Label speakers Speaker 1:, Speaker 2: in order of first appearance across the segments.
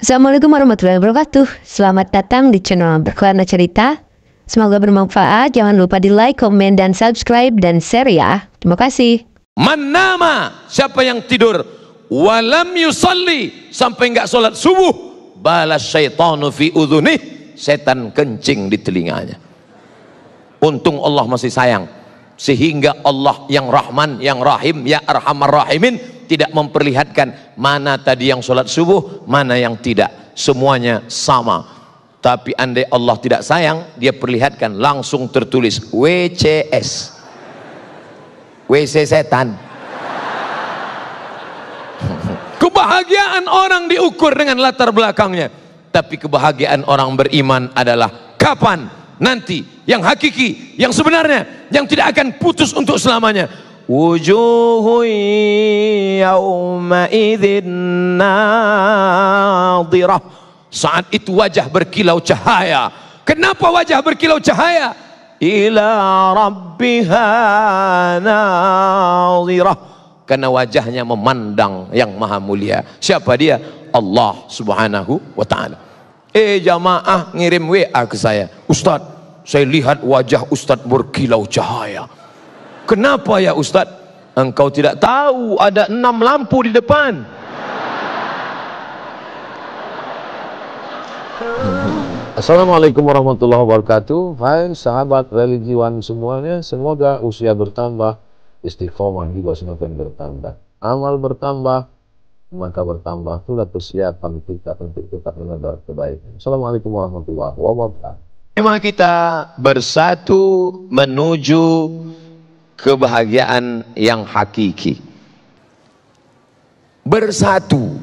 Speaker 1: Assalamualaikum warahmatullahi wabarakatuh. Selamat datang di channel Berkelana Cerita. Semoga bermanfaat. Jangan lupa di like, komen, dan subscribe dan share ya. Terima kasih.
Speaker 2: Man nama, siapa yang tidur walam yusalli, sampai enggak sholat subuh, balas syaitanu fi udhunih, setan kencing di telinganya. Untung Allah masih sayang, sehingga Allah yang Rahman, yang Rahim, ya Arhamar Rahimin tidak memperlihatkan mana tadi yang sholat subuh, mana yang tidak, semuanya sama. Tapi andai Allah tidak sayang, dia perlihatkan langsung tertulis WCS, WC setan. Kebahagiaan orang diukur dengan latar belakangnya, tapi kebahagiaan orang beriman adalah kapan? Nanti, yang hakiki, yang sebenarnya, yang tidak akan putus untuk selamanya. Wujuhu yawma idzin nadhirah. Saat itu wajah berkilau cahaya. Kenapa wajah berkilau cahaya? Ila rabbiha nadhirah, karena wajahnya memandang yang maha mulia. Siapa dia? Allah subhanahu wa ta'ala. Jamaah ngirim WA ke saya, Ustadz, saya lihat wajah Ustadz berkilau cahaya. Kenapa ya Ustadz? Engkau tidak tahu ada 6 lampu di depan.
Speaker 3: Assalamualaikum warahmatullahi wabarakatuh. Hai sahabat religiwan semuanya, semoga usia bertambah, istiqomah juga semakin bertambah, amal bertambah, maka bertambah pula persiapan kita untuk tetap mendapat kebaikan. Assalamualaikum warahmatullahi wabarakatuh.
Speaker 2: Tema kita bersatu menuju kebahagiaan yang hakiki. Bersatu,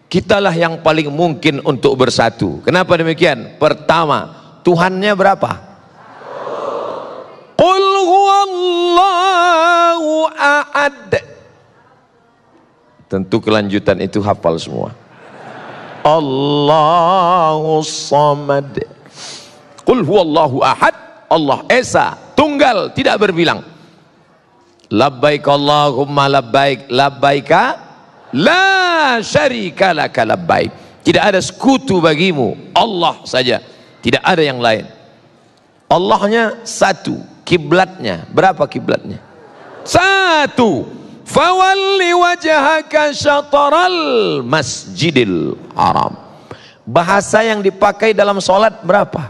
Speaker 2: kitalah yang paling mungkin untuk bersatu. Kenapa demikian? Pertama, Tuhannya berapa? Qul huwallahu ahad. Tentu kelanjutan itu hafal semua. Allahus samad. Qul huwallahu ahad. Allah Esa, tunggal, tidak berbilang. Labbaik Allahumma labbaik, labbaika la syarika laka labbaik. Tidak ada sekutu bagimu, Allah saja, tidak ada yang lain. Allahnya satu, kiblatnya berapa kiblatnya? Satu. Fawalli wajhaka syatral masjidil haram. Bahasa yang dipakai dalam sholat berapa?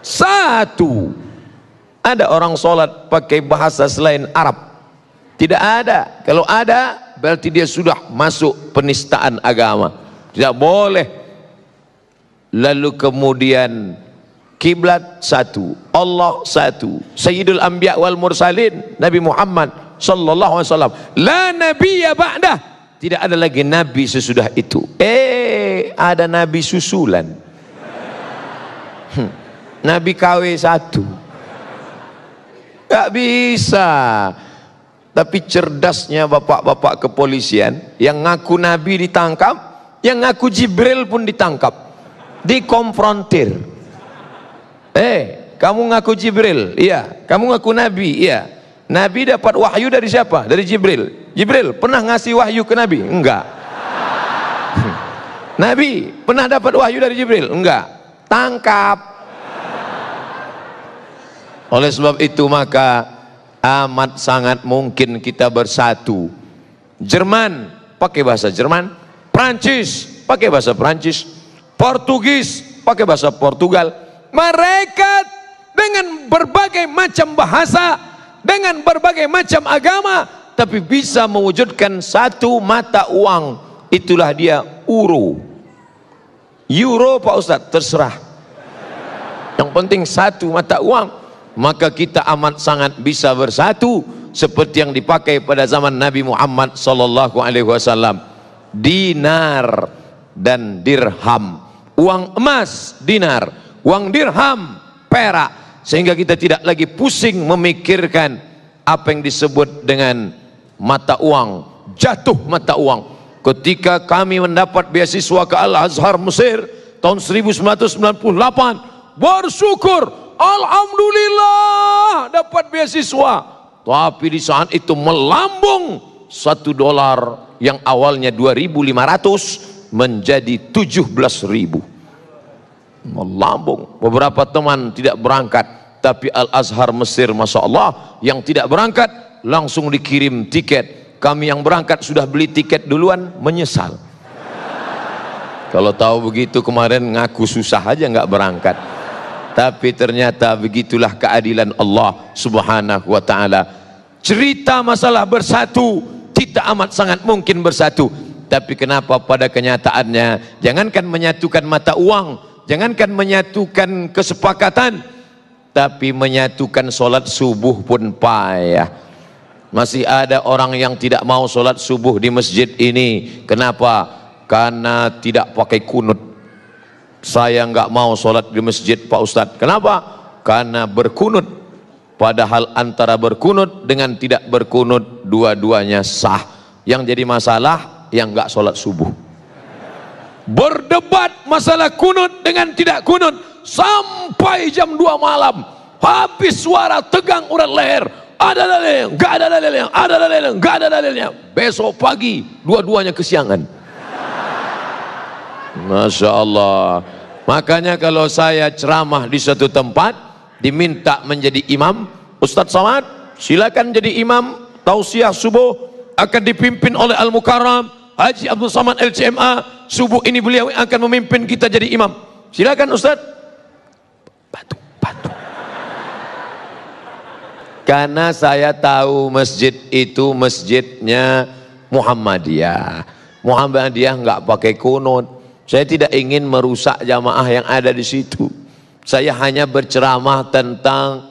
Speaker 2: Satu. Ada orang sholat pakai bahasa selain Arab? Tidak ada. Kalau ada, berarti dia sudah masuk penistaan agama. Tidak boleh. Lalu kemudian kiblat satu, Allah satu, Sayyidul Anbiya wal Mursalin, Nabi Muhammad sallallahu alaihi wasallam. La nabiyya ba'dah. Tidak ada lagi nabi sesudah itu. Ada nabi susulan. Nabi KW 1. Gak bisa. Tapi cerdasnya bapak-bapak kepolisian, yang ngaku nabi ditangkap, yang ngaku Jibril pun ditangkap, dikonfrontir. Kamu ngaku Jibril? Iya. Kamu ngaku nabi? Iya. Nabi dapat wahyu dari siapa? Dari Jibril. Jibril pernah ngasih wahyu ke Nabi? Enggak. Nabi pernah dapat wahyu dari Jibril? Enggak. Tangkap. Oleh sebab itu maka amat sangat mungkin kita bersatu. Jerman pakai bahasa Jerman, Prancis pakai bahasa Prancis, Portugis pakai bahasa Portugal. Mereka dengan berbagai macam bahasa, dengan berbagai macam agama, tapi bisa mewujudkan satu mata uang. Itulah dia euro. Euro Pak Ustadz, terserah. Yang penting satu mata uang. Maka kita amat sangat bisa bersatu seperti yang dipakai pada zaman Nabi Muhammad sallallahu alaihi wasallam. Dinar dan dirham. Uang emas dinar, uang dirham perak, sehingga kita tidak lagi pusing memikirkan apa yang disebut dengan mata uang, jatuh mata uang. Ketika kami mendapat beasiswa ke Al-Azhar Mesir tahun 1998, bersyukur, alhamdulillah dapat beasiswa. Tapi di saat itu melambung $1 yang awalnya 2.500 menjadi 17.000. Melambung. Beberapa teman tidak berangkat, tapi Al-Azhar Mesir, Masya Allah, yang tidak berangkat langsung dikirim tiket. Kami yang berangkat sudah beli tiket duluan, menyesal. Kalau tahu begitu kemarin ngaku susah aja nggak berangkat. Tapi ternyata begitulah keadilan Allah Subhanahu wa ta'ala. Cerita masalah bersatu tidak amat sangat mungkin bersatu, tapi kenapa pada kenyataannya jangankan menyatukan mata uang, jangankan menyatukan kesepakatan, tapi menyatukan sholat subuh pun payah. Masih ada orang yang tidak mau sholat subuh di masjid ini. Kenapa? Karena tidak pakai kunut. Saya nggak mau sholat di masjid Pak Ustadz. Kenapa? Karena berkunut. Padahal antara berkunut dengan tidak berkunut dua-duanya sah. Yang jadi masalah yang nggak sholat subuh. Berdebat masalah kunut dengan tidak kunut sampai jam 2 malam. Habis suara tegang urat leher. Ada dalilnya, nggak ada dalilnya, ada dalilnya, nggak ada dalilnya. Besok pagi dua-duanya kesiangan. Masya Allah. Makanya kalau saya ceramah di suatu tempat, diminta menjadi imam, Ustadz Somad silakan jadi imam. Tausiah subuh akan dipimpin oleh Al-Mukarram Haji Abdul Somad LCMA. Subuh ini beliau akan memimpin kita jadi imam. Silakan Ustadz. Batu. Karena saya tahu masjid itu masjidnya Muhammadiyah. Muhammadiyah nggak pakai kunut. Saya tidak ingin merusak jamaah yang ada di situ. Saya hanya berceramah tentang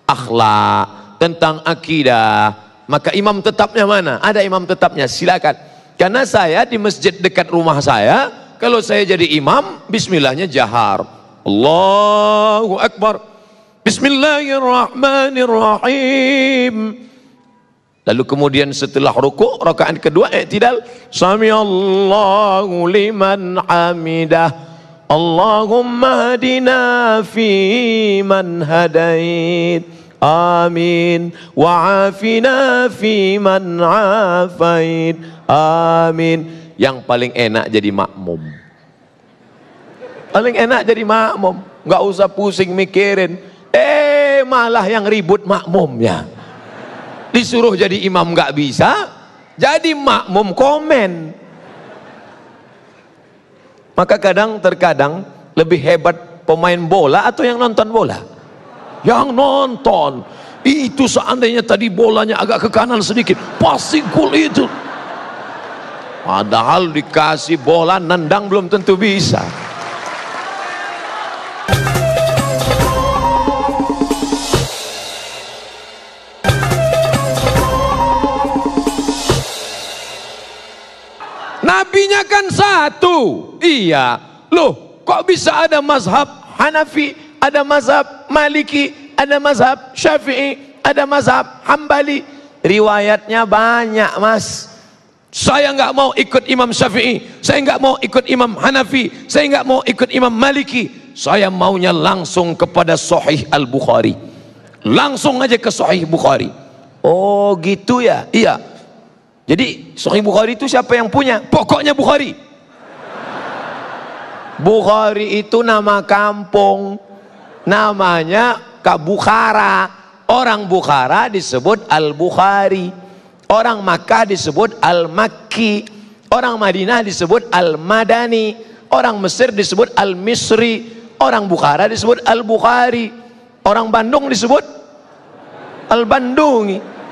Speaker 2: akhlak, tentang akidah. Maka imam tetapnya mana? Ada imam tetapnya, silakan. Karena saya di masjid dekat rumah saya, kalau saya jadi imam, bismillahnya jahar. Allahu Akbar. Bismillahirrahmanirrahim. Lalu kemudian setelah rukuk, rakaat kedua i'tidal, samiallahu liman hamidah. Allahumma hadina fi man hadait. Amin. Wa afina fi man afait. Amin. Yang paling enak jadi makmum. Paling enak jadi makmum. Nggak usah pusing mikirin. Malah yang ribut makmumnya. Disuruh jadi imam nggak bisa, jadi makmum komen. Maka terkadang lebih hebat pemain bola atau yang nonton bola? Yang nonton. Itu seandainya tadi bolanya agak ke kanan sedikit, passing gol itu. Padahal dikasih bola nendang belum tentu bisa. Nabinya kan satu. Iya. Loh, kok bisa ada mazhab Hanafi, ada mazhab Maliki, ada mazhab Syafi'i, ada mazhab Hambali? Riwayatnya banyak, Mas. Saya nggak mau ikut Imam Syafi'i, saya nggak mau ikut Imam Hanafi, saya nggak mau ikut Imam Maliki. Saya maunya langsung kepada Sahih Al-Bukhari. Langsung aja ke Sahih Bukhari. Oh, gitu ya? Iya. Jadi Sahih Bukhari itu siapa yang punya? Pokoknya Bukhari. Bukhari itu nama kampung, namanya Bukhara. Orang Bukhara disebut Al-Bukhari, orang Makkah disebut Al-Makki, orang Madinah disebut Al-Madani, orang Mesir disebut Al-Misri, orang Bukhara disebut Al-Bukhari, orang Bandung disebut Al-Bandungi.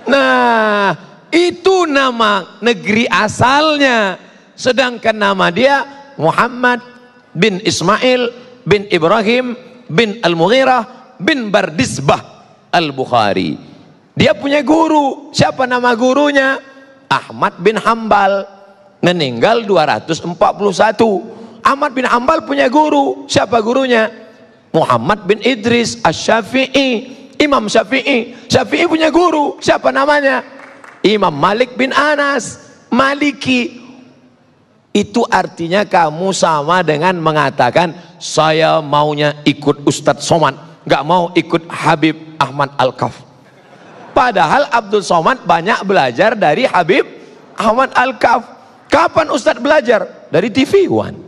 Speaker 2: Nah, itu nama negeri asalnya. Sedangkan nama dia Muhammad bin Ismail bin Ibrahim bin Al-Mughirah bin Bardisbah Al-Bukhari. Dia punya guru. Siapa nama gurunya? Ahmad bin Hambal. Meninggal 241. Ahmad bin Hambal punya guru. Siapa gurunya? Muhammad bin Idris Asy-Syafi'i. Imam Syafi'i. Syafi'i punya guru. Siapa namanya? Imam Malik bin Anas. Maliki. Itu artinya kamu sama dengan mengatakan saya maunya ikut Ustadz Somad, nggak mau ikut Habib Ahmad Al-Kaf. Padahal Abdul Somad banyak belajar dari Habib Ahmad Al-Kaf. Kapan Ustadz belajar? Dari TV One.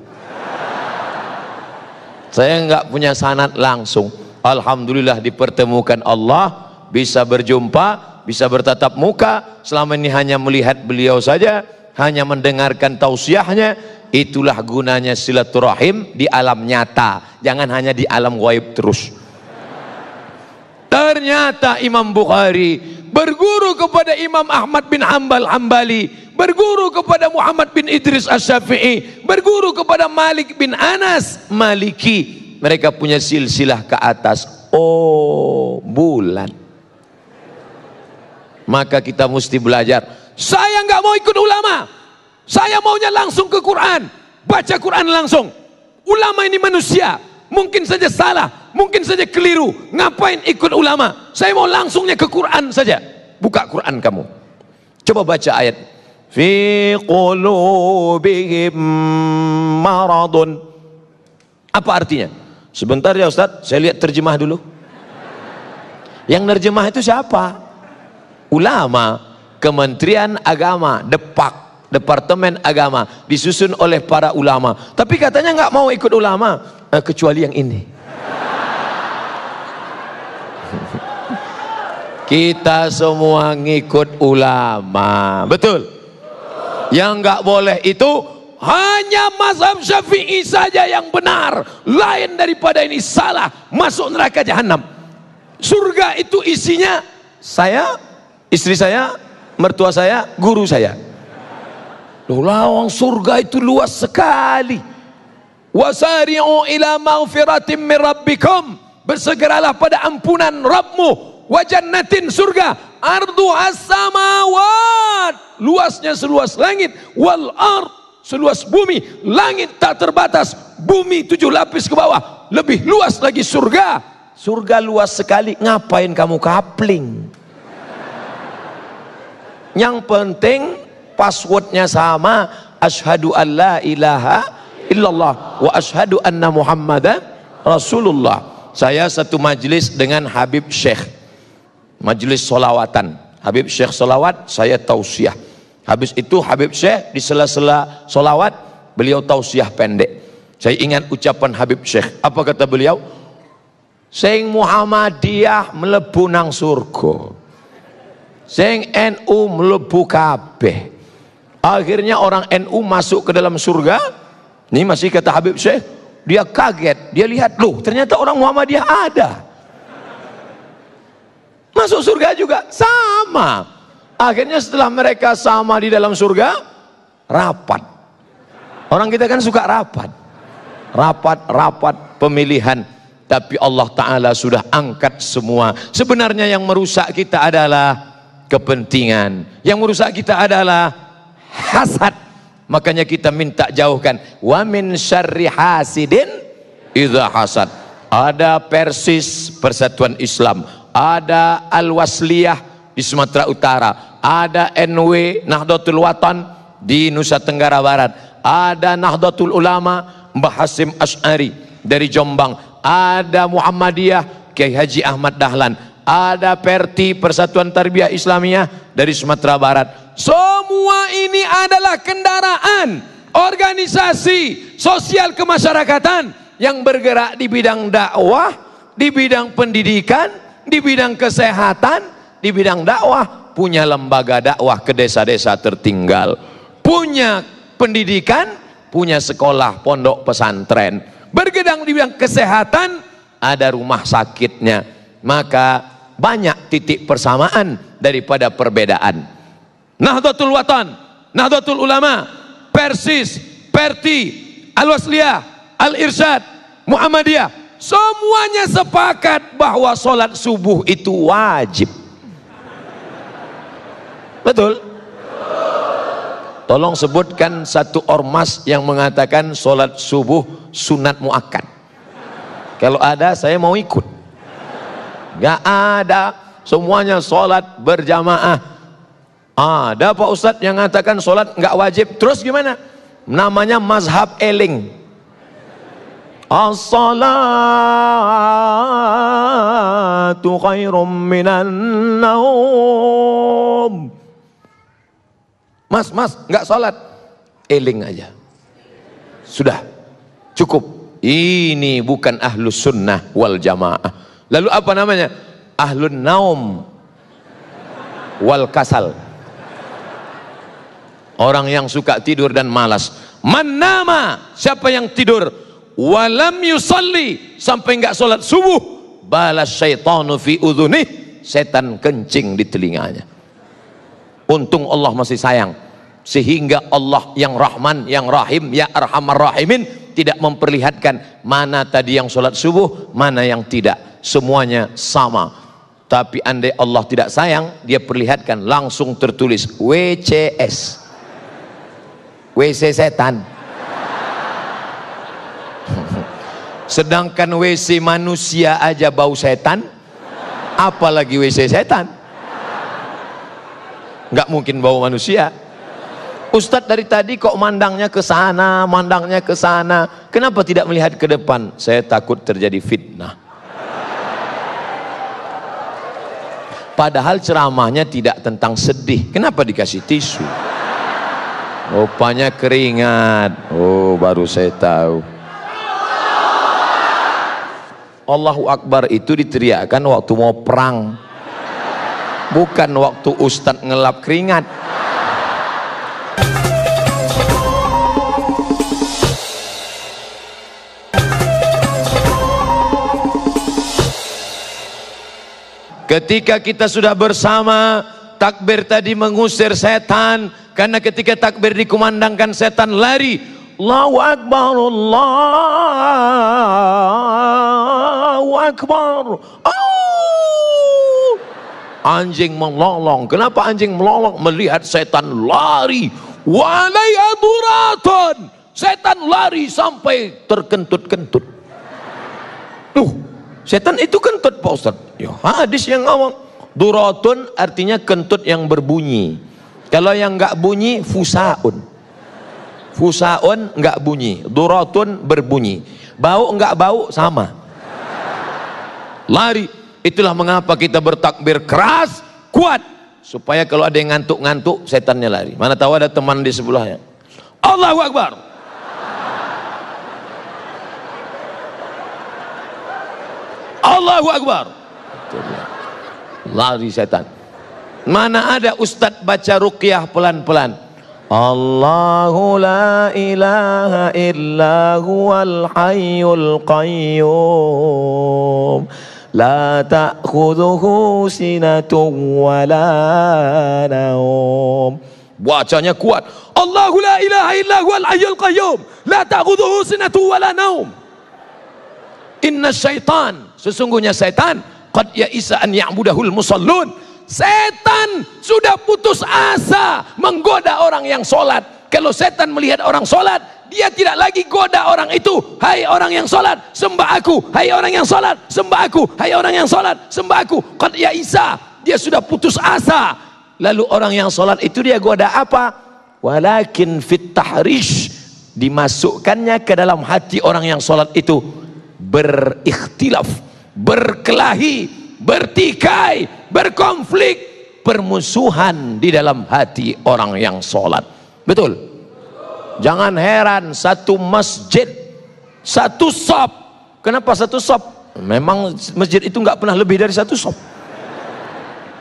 Speaker 2: Saya nggak punya sanad langsung. Alhamdulillah dipertemukan Allah, bisa berjumpa, bisa bertatap muka. Selama ini hanya melihat beliau saja, hanya mendengarkan tausiahnya. Itulah gunanya silaturahim di alam nyata, jangan hanya di alam gaib terus. Ternyata Imam Bukhari berguru kepada Imam Ahmad bin Hanbal Hambali, berguru kepada Muhammad bin Idris Asy-Syafi'i, berguru kepada Malik bin Anas Maliki. Mereka punya silsilah ke atas. Oh, bulan. Maka kita mesti belajar. Saya nggak mau ikut ulama, saya maunya langsung ke Quran, baca Quran langsung. Ulama ini manusia, mungkin saja salah, mungkin saja keliru. Ngapain ikut ulama? Saya mau langsungnya ke Quran saja. Buka Quran kamu, coba baca ayat. Fi qulubihim maradun. Apa artinya? Sebentar ya Ustaz, saya lihat terjemah dulu. Yang nerjemah itu siapa? Ulama, Kementerian Agama, Departemen Agama, disusun oleh para ulama. Tapi katanya nggak mau ikut ulama, kecuali yang ini. Kita semua ngikut ulama, betul? Yang nggak boleh itu hanya mazhab Syafi'i saja yang benar, lain daripada ini salah, masuk neraka jahanam. Surga itu isinya saya, istri saya, mertua saya, guru saya. Lawang surga itu luas sekali. Wasari'u ila maghfiratin min rabbikum, bersegeralah pada ampunan Rabbmu. Wa jannatin, surga, arduhas samawat, luasnya seluas langit, wal ard, seluas bumi. Langit tak terbatas, bumi 7 lapis ke bawah, lebih luas lagi surga. Surga luas sekali, ngapain kamu kapling? Yang penting passwordnya sama, asyhadu an la ilaha illallah wa asyhadu anna muhammadan rasulullah. Saya satu majelis dengan Habib Syekh, majelis solawatan. Habib Syekh solawat, saya tausiah. Habis itu Habib Syekh di sela-sela solawat, beliau tausiah pendek. Saya ingat ucapan Habib Syekh, apa kata beliau? Sing Muhammadiyah mlebu nang surga, sing NU mlebu kabeh. Akhirnya orang NU masuk ke dalam surga. Ini masih kata Habib Syekh, dia kaget, dia lihat, loh ternyata orang Muhammadiyah ada, masuk surga juga, sama. Akhirnya setelah mereka sama di dalam surga, rapat. Orang kita kan suka rapat, rapat pemilihan. Tapi Allah Ta'ala sudah angkat semua. Sebenarnya yang merusak kita adalah kepentingan, yang merusak kita adalah hasad. Makanya kita minta jauhkan. Wa min syarri hasidin idza hasad. Ada Persis, Persatuan Islam, ada Al-Wasliyah di Sumatera Utara, ada NW Nahdlatul Watan di Nusa Tenggara Barat, ada Nahdlatul Ulama Mbah Hasim Asy'ari dari Jombang, ada Muhammadiyah Kiai Haji Ahmad Dahlan, ada Perti, Persatuan Tarbiyah Islamiyah dari Sumatera Barat. Semua ini adalah kendaraan organisasi sosial kemasyarakatan yang bergerak di bidang dakwah, di bidang pendidikan, di bidang kesehatan, di bidang dakwah. Punya lembaga dakwah ke desa-desa tertinggal, punya pendidikan, punya sekolah pondok pesantren, bergedang di bidang kesehatan, ada rumah sakitnya. Maka banyak titik persamaan daripada perbedaan. Nahdlatul Watan, Nahdlatul Ulama, Persis, Perti, Al-Wasliyah, Al-Irsyad, Muhammadiyah, semuanya sepakat bahwa sholat subuh itu wajib. Betul? Tolong sebutkan satu ormas yang mengatakan sholat subuh sunat muakkad. Kalau ada, saya mau ikut. Gak ada, semuanya sholat berjamaah. Ada Pak Ustadz yang mengatakan sholat nggak wajib. Terus gimana? Namanya mazhab eling. As-salatu khairum minan naum. Mas, nggak sholat, eling aja. Sudah, cukup. Ini bukan ahlus sunnah wal jamaah. Lalu apa namanya? Ahlun naum wal kasal. Orang yang suka tidur dan malas. Man nama, siapa yang tidur walam yusalli, sampai enggak sholat subuh, balas syaitanu fi udhunih, setan kencing di telinganya. Untung Allah masih sayang, sehingga Allah yang Rahman, yang Rahim, ya Arhamar Rahimin tidak memperlihatkan mana tadi yang sholat subuh, mana yang tidak, semuanya sama. Tapi andai Allah tidak sayang, dia perlihatkan langsung tertulis WCS, WC setan. Sedangkan WC manusia aja bau setan, apalagi WC setan. Nggak mungkin bau manusia. Ustadz dari tadi kok mandangnya ke sana, mandangnya ke sana, kenapa tidak melihat ke depan? Saya takut terjadi fitnah. Padahal ceramahnya tidak tentang sedih, kenapa dikasih tisu? Rupanya keringat. Oh, baru saya tahu. Allahu Akbar itu diteriakkan waktu mau perang, bukan waktu ustadz ngelap keringat. Ketika kita sudah bersama, takbir tadi mengusir setan, karena ketika takbir dikumandangkan setan lari. Allahu Akbar, Allahu Akbar. Oh! Anjing melolong. Kenapa anjing melolong? Melihat setan lari. Walayaduraton. Setan lari sampai terkentut-kentut. Setan itu kentut Pak Ustaz. Ya, hadis yang ngomong. Duratun artinya kentut yang berbunyi. Kalau yang enggak bunyi, fusaun. Fusaun enggak bunyi, duratun berbunyi. Bau enggak bau sama. Lari. Itulah mengapa kita bertakbir keras, kuat, supaya kalau ada yang ngantuk-ngantuk, setannya lari. Mana tahu ada teman di sebelahnya. Allahu Akbar. Allahu Akbar. Lari setan. Mana ada ustadz baca ruqyah pelan-pelan. Allahu la ilaha illa huwal hayyul qayyum la ta'khudhuhu sinatun wa la naum. Bacanya kuat. Allahu la ilaha illa huwal hayyul qayyum la ta'khudhuhu sinatun wa la naum. Inna syaitan, sesungguhnya syaitan, qad ya'isa an ya'budahul musallun. Setan sudah putus asa menggoda orang yang sholat. Kalau setan melihat orang sholat, dia tidak lagi goda orang itu. Hai orang yang sholat, sembah aku. Hai orang yang sholat, sembah aku. Hai orang yang sholat, sembah aku. Qad ya'isa, dia sudah putus asa. Lalu orang yang sholat itu dia goda apa? Walakin fit tahrish, dimasukkannya ke dalam hati orang yang sholat itu berikhtilaf, berkelahi, bertikai, berkonflik, permusuhan di dalam hati orang yang sholat. Betul? Jangan heran, satu masjid, satu shop. Kenapa satu shop? Memang masjid itu nggak pernah lebih dari satu shop.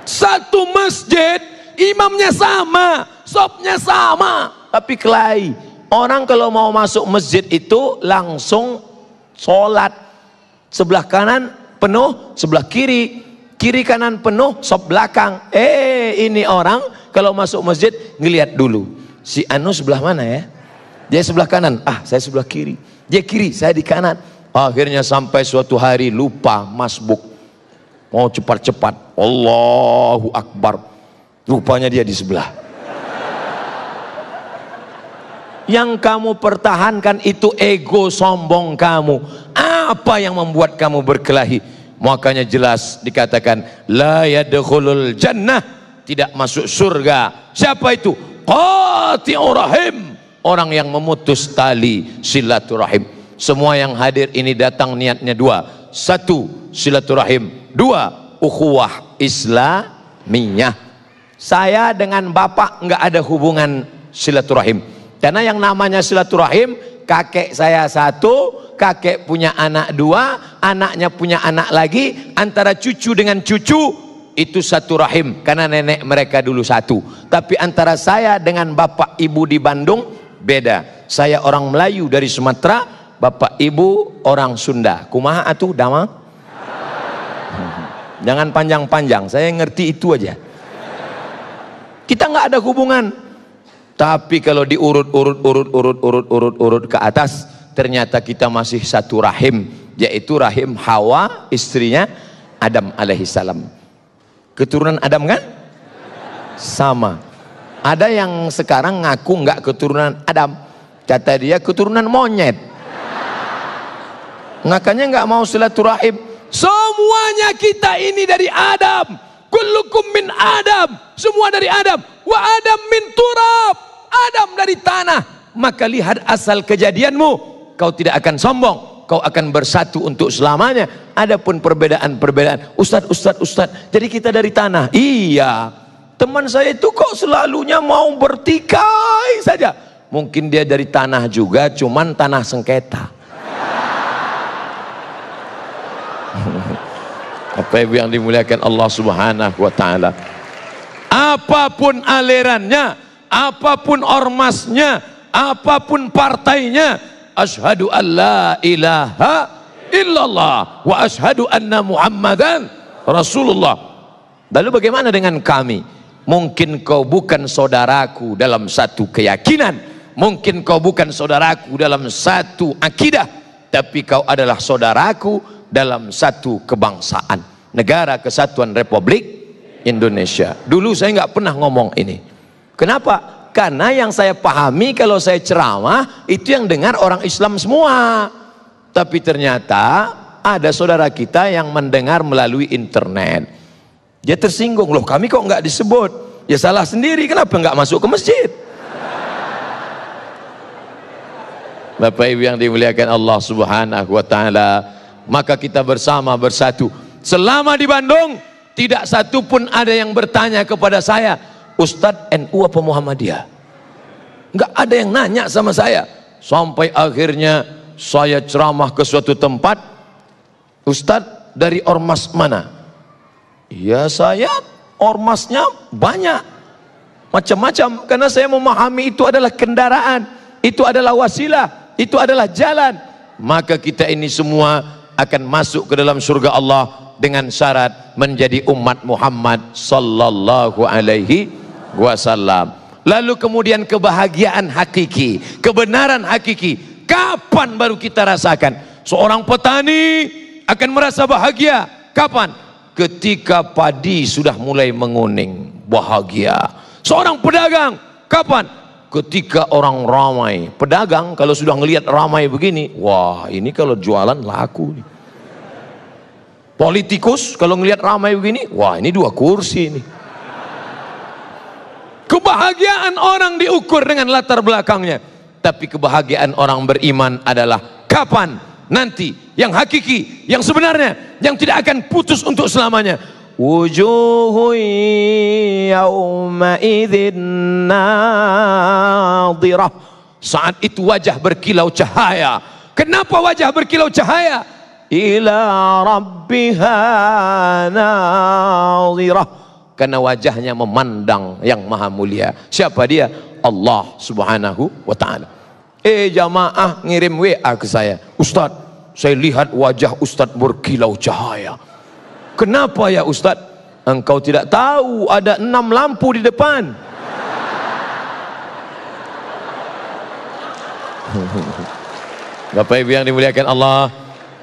Speaker 2: Satu masjid, imamnya sama, shopnya sama, tapi kelahi. Orang kalau mau masuk masjid itu langsung sholat. Sebelah kanan penuh, sebelah kiri, kiri kanan penuh, shop belakang. Ini orang kalau masuk masjid ngelihat dulu, si anu sebelah mana ya? Dia sebelah kanan, saya sebelah kiri. Dia kiri, saya di kanan. Akhirnya sampai suatu hari lupa masbuk, mau cepat-cepat, Allahu Akbar, rupanya dia di sebelah. Yang kamu pertahankan itu ego sombong kamu. Apa yang membuat kamu berkelahi? Makanya jelas dikatakan la yadkhulul jannah, tidak masuk surga. Siapa itu? Qati'ur rahim, orang yang memutus tali silaturahim. Semua yang hadir ini datang niatnya dua. Satu, silaturahim. Dua, ukhuwah Islamiyah. saya dengan bapak nggak ada hubungan silaturahim. Karena yang namanya silaturahim, kakek saya satu, kakek punya anak dua, anaknya punya anak lagi, antara cucu dengan cucu itu satu rahim, karena nenek mereka dulu satu. Tapi antara saya dengan bapak ibu di Bandung beda. Saya orang Melayu dari Sumatera, bapak ibu orang Sunda. Kumaha atuh damang? Jangan panjang-panjang, saya ngerti itu aja. Kita nggak ada hubungan. Tapi kalau diurut ke atas, ternyata kita masih satu rahim, yaitu rahim Hawa, istrinya Adam alaihissalam. Keturunan Adam kan? Sama. Ada yang sekarang ngaku nggak keturunan Adam, kata dia keturunan monyet. Makanya nggak mau silaturahim. Semuanya kita ini dari Adam. Kullukum min Adam, semua dari Adam. Wa Adam min turab, Adam dari tanah. Maka lihat asal kejadianmu, kau tidak akan sombong, kau akan bersatu untuk selamanya. Adapun perbedaan-perbedaan, Ustadz, jadi kita dari tanah. Iya, teman saya itu kok selalunya mau bertikai saja. Mungkin dia dari tanah juga, cuman tanah sengketa. Apa yang dimuliakan Allah Subhanahu wa taala. Apapun alirannya, apapun ormasnya, apapun partainya, asyhadu an la ilaha illallah wa asyhadu anna Muhammadan Rasulullah. Lalu bagaimana dengan kami? Mungkin kau bukan saudaraku dalam satu keyakinan, mungkin kau bukan saudaraku dalam satu akidah, tapi kau adalah saudaraku dalam satu kebangsaan, Negara Kesatuan Republik Indonesia. Dulu saya nggak pernah ngomong ini. Kenapa? Karena yang saya pahami kalau saya ceramah itu yang dengar orang Islam semua. Tapi ternyata ada saudara kita yang mendengar melalui internet. Dia tersinggung, loh kami kok nggak disebut? Ya salah sendiri, kenapa nggak masuk ke masjid? Bapak Ibu yang dimuliakan Allah Subhanahu wa taala, maka kita bersama bersatu. Selama di Bandung tidak satu pun ada yang bertanya kepada saya, Ustadz NU apa Muhammadiyah? Nggak ada yang nanya sama saya. Sampai akhirnya saya ceramah ke suatu tempat, Ustadz dari ormas mana? Ya saya ormasnya banyak, macam-macam, karena saya memahami itu adalah kendaraan, itu adalah wasilah, itu adalah jalan. Maka kita ini semua akan masuk ke dalam surga Allah dengan syarat menjadi umat Muhammad sallallahu alaihi wasallam. Lalu kemudian kebahagiaan hakiki, kebenaran hakiki, kapan baru kita rasakan? Seorang petani akan merasa bahagia kapan? Ketika padi sudah mulai menguning, bahagia. Seorang pedagang kapan? Ketika orang ramai. Pedagang kalau sudah ngelihat ramai begini, wah ini kalau jualan laku nih. Politikus kalau ngelihat ramai begini, wah ini 2 kursi nih. Kebahagiaan orang diukur dengan latar belakangnya, tapi kebahagiaan orang beriman adalah kapan? Nanti yang hakiki, yang sebenarnya, yang tidak akan putus untuk selamanya. Wujuhu yawma idzin nadhirah. Saat itu wajah berkilau cahaya. Kenapa wajah berkilau cahaya? Ila rabbiha nadhirah. Karena wajahnya memandang yang maha mulia. Siapa dia? Allah Subhanahu wa ta'ala. Jamaah ngirim WA ke saya, Ustadz, saya lihat wajah Ustadz berkilau cahaya. Kenapa ya Ustadz? Engkau tidak tahu ada 6 lampu di depan. Bapak Ibu yang dimuliakan Allah,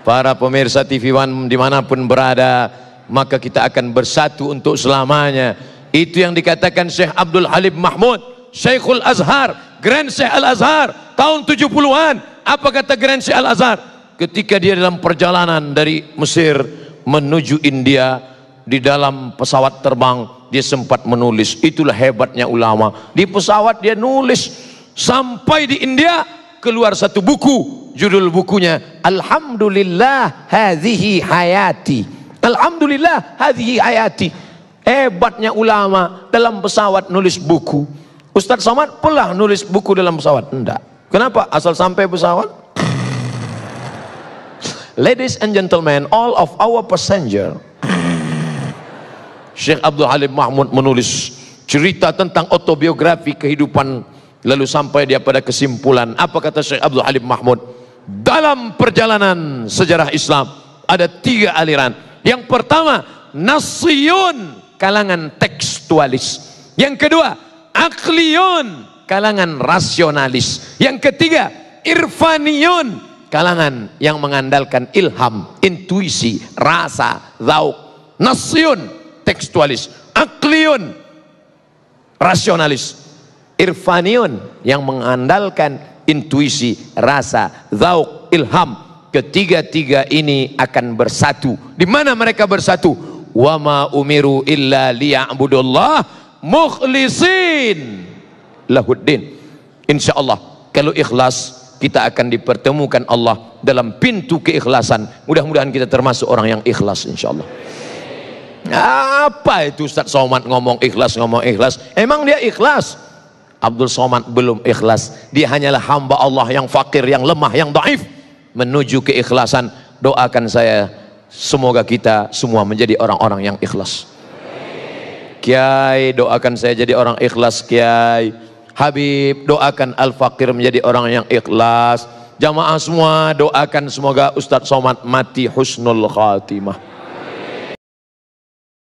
Speaker 2: para pemirsa TV One dimanapun berada, maka kita akan bersatu untuk selamanya. Itu yang dikatakan Syekh Abdul Halim Mahmud, Syekhul Azhar, Grand Syekh Al-Azhar tahun 70-an. Apa kata Grand Syekh Al-Azhar? Ketika dia dalam perjalanan dari Mesir menuju India, di dalam pesawat terbang dia sempat menulis. Itulah hebatnya ulama. Di pesawat dia nulis. Sampai di India keluar satu buku, judul bukunya Alhamdulillah hadhihi hayati. Alhamdulillah hadhihi hayati. Hebatnya ulama dalam pesawat nulis buku. Ustadz Somad pernah nulis buku dalam pesawat? Enggak. Kenapa? Asal sampai pesawat. Ladies and gentlemen, all of our passenger. Syekh Abdul Halim Mahmud menulis cerita tentang autobiografi kehidupan, lalu sampai dia pada kesimpulan. Apa kata Syekh Abdul Halim Mahmud? Dalam perjalanan sejarah Islam ada 3 aliran. Yang pertama, nasiyun, kalangan tekstualis. Yang kedua, akliyun, kalangan rasionalis. Yang ketiga, irfaniyun, kalangan yang mengandalkan ilham, intuisi, rasa, zauk. Nasiyun, tekstualis. Akliyun, rasionalis. Irfaniyun, yang mengandalkan intuisi, rasa, zauk, ilham. Ketiga-tiga ini akan bersatu. Di mana mereka bersatu? Wa ma umiru illa liya'budullah mukhlisin lahuddin. Insyaallah kalau ikhlas kita akan dipertemukan Allah dalam pintu keikhlasan. Mudah-mudahan kita termasuk orang yang ikhlas insyaallah. Apa itu Ustaz Somad ngomong ikhlas, ngomong ikhlas? Emang dia ikhlas? Abdul Somad belum ikhlas. Dia hanyalah hamba Allah yang fakir, yang lemah, yang dhaif. Menuju keikhlasan, doakan saya semoga kita semua menjadi orang-orang yang ikhlas. Kiai, doakan saya jadi orang ikhlas Kiai. Habib, doakan Al-Fakir menjadi orang yang ikhlas. Jamaah semua doakan semoga Ustaz Somad mati husnul khatimah.